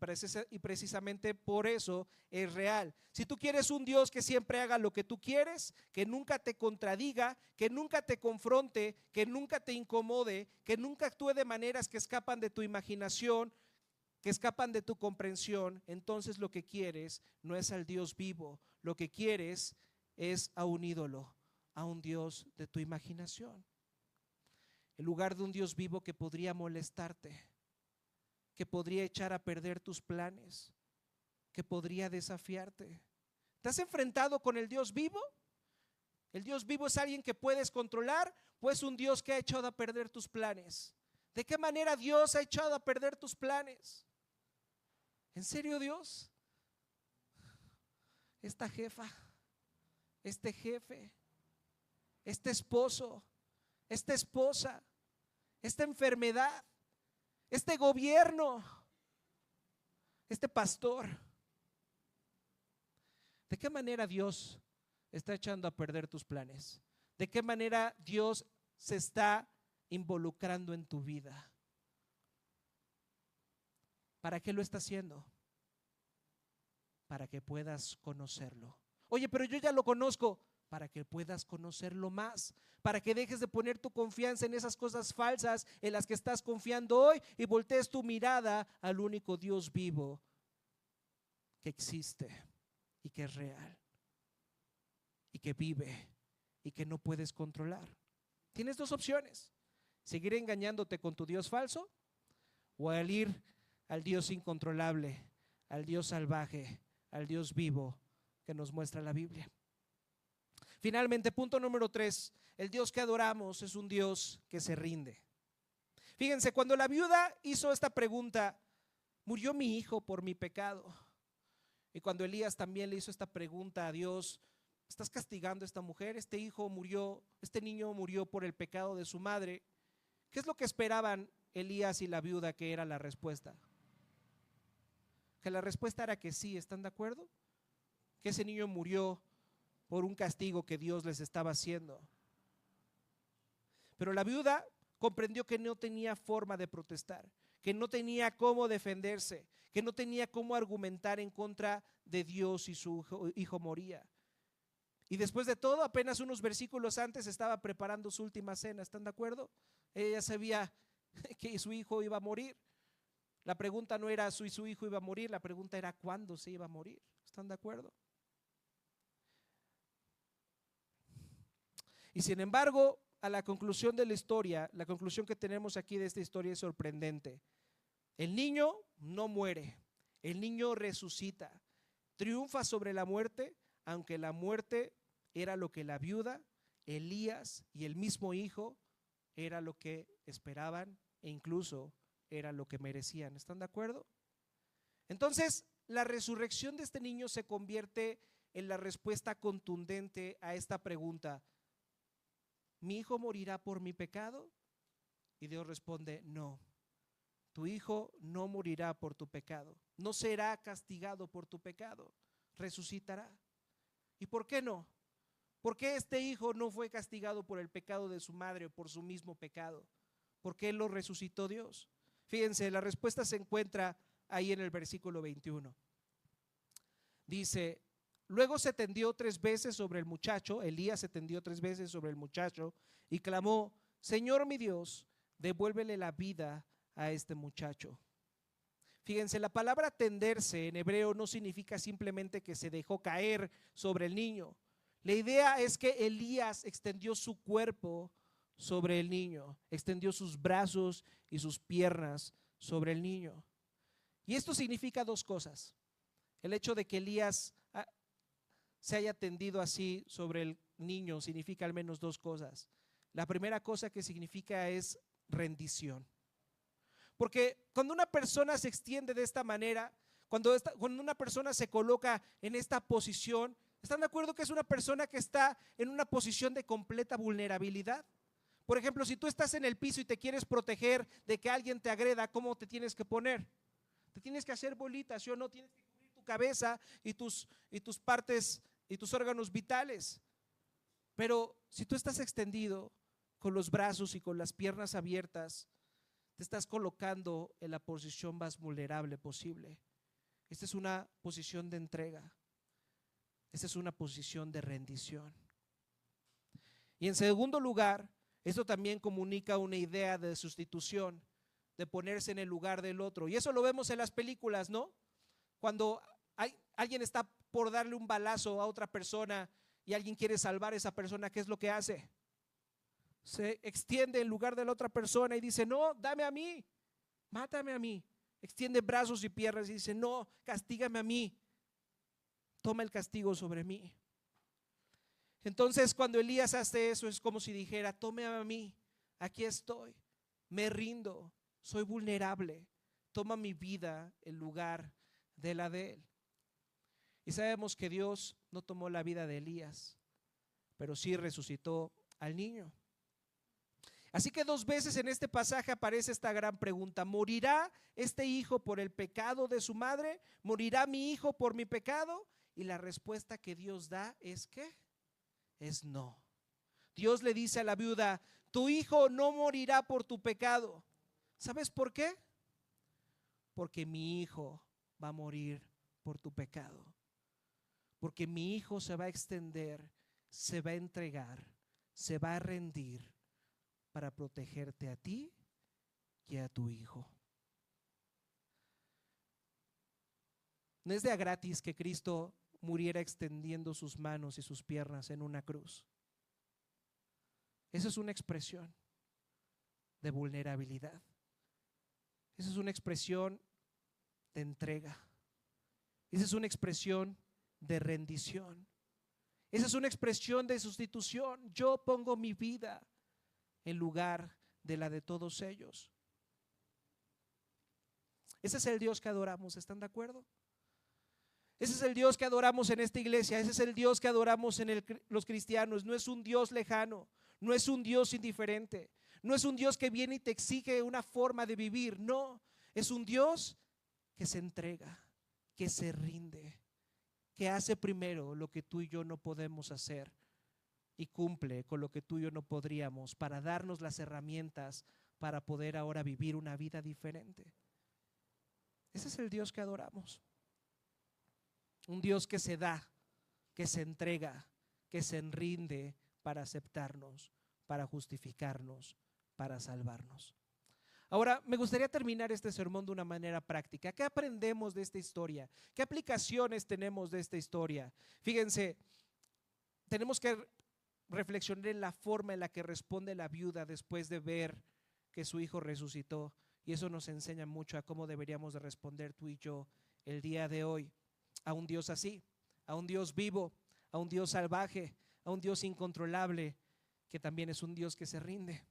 precisamente por eso es real. Si tú quieres un Dios que siempre haga lo que tú quieres, que nunca te contradiga, que nunca te confronte, que nunca te incomode, que nunca actúe de maneras que escapan de tu imaginación, que escapan de tu comprensión, entonces lo que quieres no es al Dios vivo, lo que quieres es a un ídolo, a un Dios de tu imaginación. En lugar de un Dios vivo que podría molestarte, que podría echar a perder tus planes, que podría desafiarte. ¿Te has enfrentado con el Dios vivo? ¿El Dios vivo es alguien que puedes controlar? Pues un Dios que ha echado a perder tus planes. ¿De qué manera Dios ha echado a perder tus planes? ¿En serio, Dios? Esta jefa, este jefe, este esposo, esta esposa, esta enfermedad, este gobierno, este pastor. ¿De qué manera Dios está echando a perder tus planes? ¿De qué manera Dios se está involucrando en tu vida? ¿Para qué lo está haciendo? Para que puedas conocerlo. Oye, pero yo ya lo conozco. Para que puedas conocerlo más, para que dejes de poner tu confianza en esas cosas falsas en las que estás confiando hoy y voltees tu mirada al único Dios vivo que existe y que es real y que vive y que no puedes controlar. Tienes dos opciones: seguir engañándote con tu Dios falso o al ir al Dios incontrolable, al Dios salvaje, al Dios vivo que nos muestra la Biblia. Finalmente, punto número 3, el Dios que adoramos es un Dios que se rinde. Fíjense, cuando la viuda hizo esta pregunta, ¿murió mi hijo por mi pecado? Y cuando Elías también le hizo esta pregunta a Dios, ¿estás castigando a esta mujer? Este hijo murió, este niño murió por el pecado de su madre. ¿Qué es lo que esperaban Elías y la viuda que era la respuesta? Que la respuesta era que sí, ¿están de acuerdo? Que ese niño murió por un castigo que Dios les estaba haciendo. Pero la viuda comprendió que no tenía forma de protestar, que no tenía cómo defenderse, que no tenía cómo argumentar en contra de Dios y su hijo moría. Y después de todo, apenas unos versículos antes estaba preparando su última cena, ¿están de acuerdo? Ella sabía que su hijo iba a morir. La pregunta no era si su hijo iba a morir, la pregunta era cuándo se iba a morir. ¿Están de acuerdo? Y sin embargo, a la conclusión de la historia, la conclusión que tenemos aquí de esta historia es sorprendente. El niño no muere, el niño resucita, triunfa sobre la muerte, aunque la muerte era lo que la viuda, Elías y el mismo hijo era lo que esperaban e incluso era lo que merecían. ¿Están de acuerdo? Entonces, la resurrección de este niño se convierte en la respuesta contundente a esta pregunta: ¿mi hijo morirá por mi pecado? Y Dios responde: no, tu hijo no morirá por tu pecado, no será castigado por tu pecado, resucitará. ¿Y por qué no? ¿Por qué este hijo no fue castigado por el pecado de su madre o por su mismo pecado? ¿Por qué lo resucitó Dios? Fíjense, la respuesta se encuentra ahí en el versículo 21. Dice: luego se tendió 3 veces sobre el muchacho, Elías se tendió 3 veces sobre el muchacho y clamó: Señor mi Dios, devuélvele la vida a este muchacho. Fíjense, la palabra tenderse en hebreo no significa simplemente que se dejó caer sobre el niño. La idea es que Elías extendió su cuerpo sobre el niño, extendió sus brazos y sus piernas sobre el niño. Y esto significa 2 cosas. El hecho de que Elías se haya tendido así sobre el niño significa al menos 2 cosas. La primera cosa que significa es rendición. Porque cuando una persona se extiende de esta manera, cuando una persona se coloca en esta posición, ¿están de acuerdo que es una persona que está en una posición de completa vulnerabilidad? Por ejemplo, si tú estás en el piso y te quieres proteger de que alguien te agreda, ¿cómo te tienes que poner? Te tienes que hacer bolitas, ¿sí o no? Tienes que cubrir tu cabeza y tus partes y tus órganos vitales. Pero si tú estás extendido con los brazos y con las piernas abiertas, te estás colocando en la posición más vulnerable posible. Esta es una posición de entrega. Esta es una posición de rendición. Y en segundo lugar, esto también comunica una idea de sustitución, de ponerse en el lugar del otro. Y eso lo vemos en las películas, ¿no? Cuando alguien está por darle un balazo a otra persona y alguien quiere salvar a esa persona, ¿qué es lo que hace? Se extiende en lugar de la otra persona y dice: no, dame a mí, mátame a mí. Extiende brazos y piernas y dice: no, castígame a mí, toma el castigo sobre mí. Entonces, cuando Elías hace eso, es como si dijera: tome a mí, aquí estoy, me rindo, soy vulnerable, toma mi vida en lugar de la de él. Y sabemos que Dios no tomó la vida de Elías, pero sí resucitó al niño. Así que 2 veces en este pasaje aparece esta gran pregunta: ¿morirá este hijo por el pecado de su madre? ¿Morirá mi hijo por mi pecado? Y la respuesta que Dios da es ¿qué? Es no. Dios le dice a la viuda: tu hijo no morirá por tu pecado. ¿Sabes por qué? Porque mi hijo va a morir por tu pecado. Porque mi hijo se va a extender, se va a entregar, se va a rendir para protegerte a ti y a tu hijo. No es de a gratis que Cristo muriera extendiendo sus manos y sus piernas en una cruz. Esa es una expresión de vulnerabilidad. Esa es una expresión de entrega. Esa es una expresión de rendición. Esa es una expresión de sustitución. Yo pongo mi vida en lugar de la de todos ellos. Ese es el Dios que adoramos, ¿están de acuerdo? Ese es el Dios que adoramos en esta iglesia. Ese es el Dios que adoramos en los cristianos. No es un Dios lejano, no es un Dios indiferente, no es un Dios que viene y te exige una forma de vivir. No, es un Dios que se entrega, que se rinde, que hace primero lo que tú y yo no podemos hacer y cumple con lo que tú y yo no podríamos, para darnos las herramientas para poder ahora vivir una vida diferente. Ese es el Dios que adoramos. Un Dios que se da, que se entrega, que se rinde para aceptarnos, para justificarnos, para salvarnos. Ahora, me gustaría terminar este sermón de una manera práctica. ¿Qué aprendemos de esta historia? ¿Qué aplicaciones tenemos de esta historia? Fíjense, tenemos que reflexionar en la forma en la que responde la viuda después de ver que su hijo resucitó, y eso nos enseña mucho a cómo deberíamos de responder tú y yo el día de hoy a un Dios así, a un Dios vivo, a un Dios salvaje, a un Dios incontrolable, que también es un Dios que se rinde.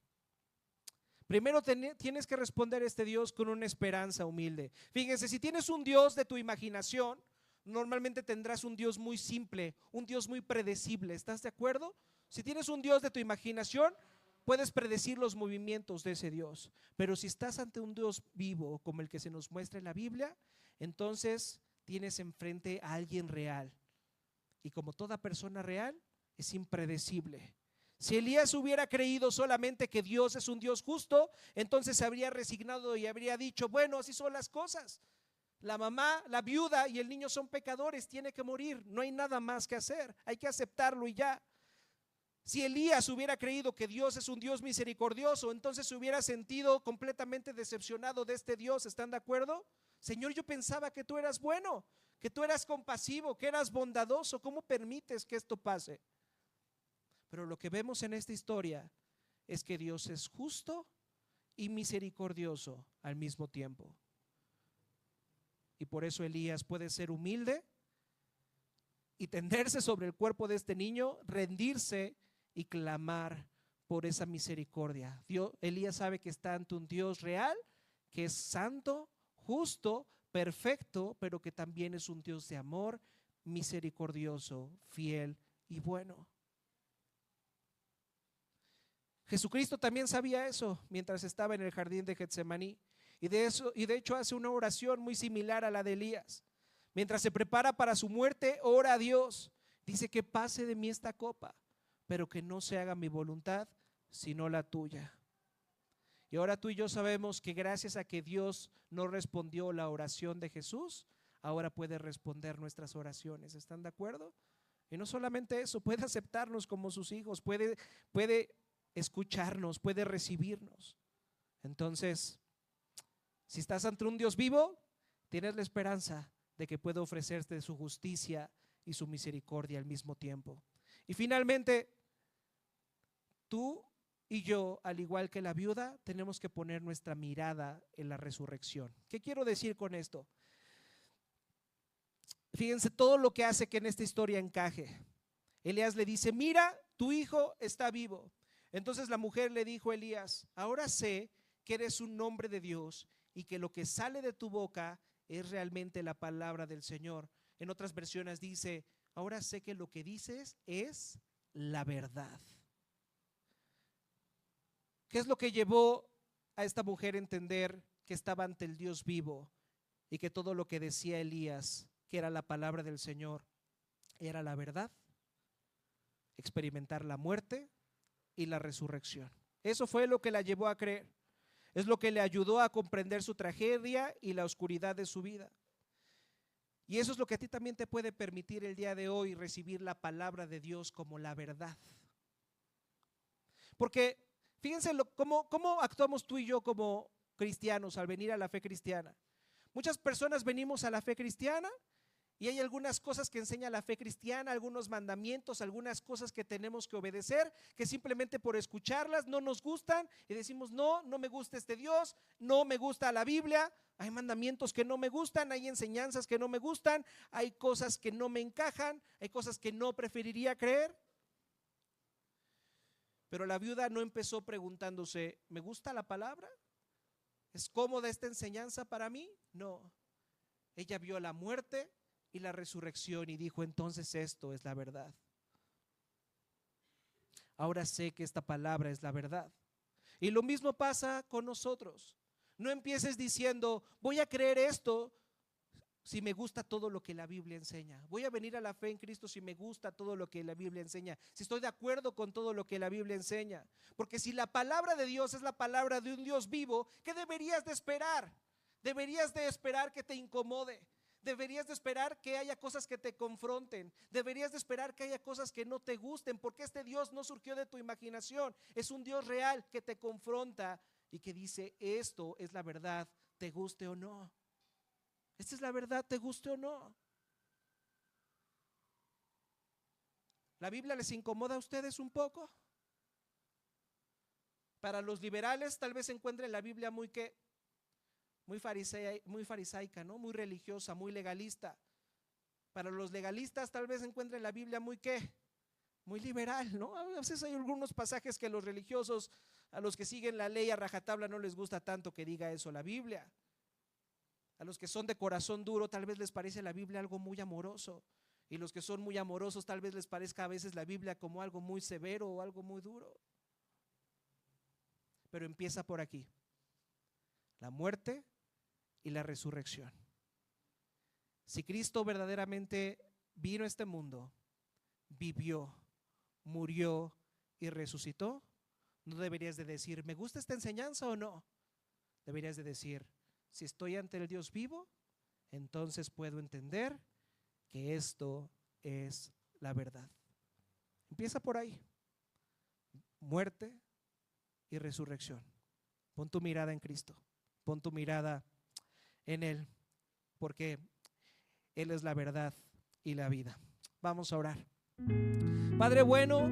Primero tienes que responder a este Dios con una esperanza humilde. Fíjense, si tienes un Dios de tu imaginación, normalmente tendrás un Dios muy simple, un Dios muy predecible. ¿Estás de acuerdo? Si tienes un Dios de tu imaginación, puedes predecir los movimientos de ese Dios. Pero si estás ante un Dios vivo como el que se nos muestra en la Biblia, entonces tienes enfrente a alguien real. Y como toda persona real, es impredecible. Si Elías hubiera creído solamente que Dios es un Dios justo, entonces se habría resignado y habría dicho, bueno, así son las cosas. La mamá, la viuda y el niño son pecadores, tiene que morir, no hay nada más que hacer, hay que aceptarlo y ya. Si Elías hubiera creído que Dios es un Dios misericordioso, entonces se hubiera sentido completamente decepcionado de este Dios. ¿Están de acuerdo? Señor, yo pensaba que tú eras bueno, que tú eras compasivo, que eras bondadoso. ¿Cómo permites que esto pase? Pero lo que vemos en esta historia es que Dios es justo y misericordioso al mismo tiempo. Y por eso Elías puede ser humilde y tenderse sobre el cuerpo de este niño, rendirse y clamar por esa misericordia. Elías sabe que está ante un Dios real, que es santo, justo, perfecto, pero que también es un Dios de amor, misericordioso, fiel y bueno. Jesucristo también sabía eso mientras estaba en el jardín de Getsemaní, y de hecho hace una oración muy similar a la de Elías. Mientras se prepara para su muerte, ora a Dios. Dice que pase de mí esta copa, pero que no se haga mi voluntad, sino la tuya. Y ahora tú y yo sabemos que gracias a que Dios no respondió la oración de Jesús, ahora puede responder nuestras oraciones. ¿Están de acuerdo? Y no solamente eso, puede aceptarnos como sus hijos, puede escucharnos, puede recibirnos. Entonces, si estás ante un Dios vivo, tienes la esperanza de que puede ofrecerte su justicia y su misericordia al mismo tiempo. Y finalmente, tú y yo, al igual que la viuda, tenemos que poner nuestra mirada en la resurrección. ¿Qué quiero decir con esto? Fíjense todo lo que hace que en esta historia encaje. Elías le dice, mira, tu hijo está vivo. Entonces la mujer le dijo a Elías, ahora sé que eres un hombre de Dios y que lo que sale de tu boca es realmente la palabra del Señor. En otras versiones dice, ahora sé que lo que dices es la verdad. ¿Qué es lo que llevó a esta mujer a entender que estaba ante el Dios vivo y que todo lo que decía Elías, que era la palabra del Señor, era la verdad? Experimentar la muerte y la resurrección. Eso fue lo que la llevó a creer. Es lo que le ayudó a comprender su tragedia y la oscuridad de su vida. Y eso es lo que a ti también te puede permitir el día de hoy recibir la palabra de Dios como la verdad. Porque fíjense cómo actuamos tú y yo como cristianos al venir a la fe cristiana. Muchas personas venimos a la fe cristiana y hay algunas cosas que enseña la fe cristiana, algunos mandamientos, algunas cosas que tenemos que obedecer, que simplemente por escucharlas no nos gustan y decimos, no me gusta este Dios, no me gusta la Biblia, hay mandamientos que no me gustan, hay enseñanzas que no me gustan, hay cosas que no me encajan, hay cosas que no preferiría creer. Pero la viuda no empezó preguntándose, ¿me gusta la palabra? ¿Es cómoda esta enseñanza para mí? No. Ella vio la muerte y la resurrección y dijo, entonces esto es la verdad. Ahora sé que esta palabra es la verdad. Y lo mismo pasa con nosotros. No empieces diciendo, voy a creer esto si me gusta todo lo que la Biblia enseña. Voy a venir a la fe en Cristo si me gusta todo lo que la Biblia enseña, si estoy de acuerdo con todo lo que la Biblia enseña. Porque si la palabra de Dios es la palabra de un Dios vivo, ¿qué deberías de esperar? Deberías de esperar que te incomode. Deberías de esperar que haya cosas que te confronten. Deberías de esperar que haya cosas que no te gusten, porque este Dios no surgió de tu imaginación. Es un Dios real que te confronta y que dice, esto es la verdad, te guste o no. Esta es la verdad, te guste o no. ¿La Biblia les incomoda a ustedes un poco? Para los liberales tal vez encuentren la Biblia muy farisaica, ¿no? Muy religiosa, muy legalista. Para los legalistas tal vez encuentren la Biblia muy liberal, ¿no? A veces hay algunos pasajes que los religiosos, a los que siguen la ley a rajatabla, no les gusta tanto que diga eso la Biblia. A los que son de corazón duro tal vez les parece la Biblia algo muy amoroso, y los que son muy amorosos tal vez les parezca a veces la Biblia como algo muy severo o algo muy duro. Pero empieza por aquí: la muerte y la resurrección. Si Cristo verdaderamente vino a este mundo, vivió, murió y resucitó, no deberías de decir, ¿me gusta esta enseñanza o no? Deberías de decir, si estoy ante el Dios vivo, entonces puedo entender que esto es la verdad. Empieza por ahí. Muerte y resurrección. Pon tu mirada en Cristo. Pon tu mirada en Él, porque Él es la verdad y la vida. Vamos a orar. Padre bueno,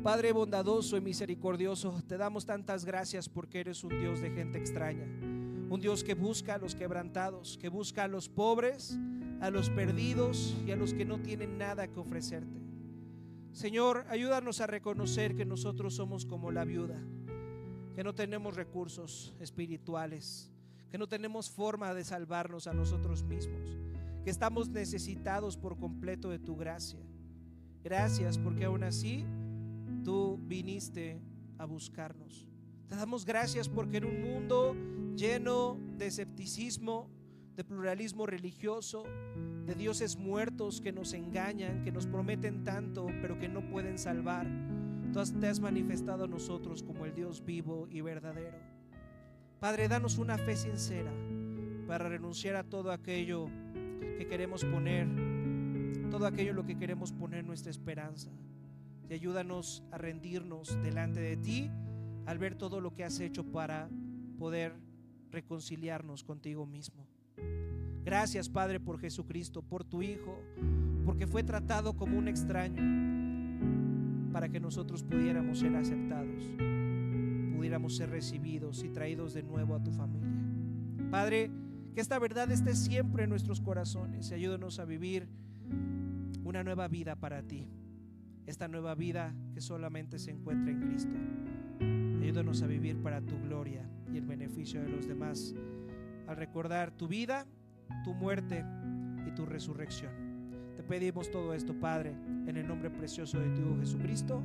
Padre bondadoso y misericordioso, te damos tantas gracias porque eres un Dios de gente extraña, un Dios que busca a los quebrantados, que busca a los pobres, a los perdidos y a los que no tienen nada que ofrecerte. Señor, ayúdanos a reconocer que nosotros somos como la viuda, que no tenemos recursos espirituales, que no tenemos forma de salvarnos a nosotros mismos, que estamos necesitados por completo de tu gracia. Gracias porque aún así tú viniste a buscarnos. Te damos gracias porque en un mundo lleno de escepticismo, de pluralismo religioso, de dioses muertos que nos engañan, que nos prometen tanto pero que no pueden salvar, tú te has manifestado a nosotros como el Dios vivo y verdadero. Padre, danos una fe sincera para renunciar a todo aquello que queremos poner, todo aquello en lo que queremos poner nuestra esperanza, y ayúdanos a rendirnos delante de ti al ver todo lo que has hecho para poder reconciliarnos contigo mismo. Gracias, Padre, por Jesucristo, por tu Hijo, porque fue tratado como un extraño para que nosotros pudiéramos ser aceptados, pudiéramos ser recibidos y traídos de nuevo a tu familia. Padre, que esta verdad esté siempre en nuestros corazones y ayúdanos a vivir una nueva vida para ti, esta nueva vida que solamente se encuentra en Cristo. Ayúdanos a vivir para tu gloria y el beneficio de los demás, al recordar tu vida, tu muerte y tu resurrección. Te pedimos todo esto, Padre, en el nombre precioso de tu Hijo Jesucristo.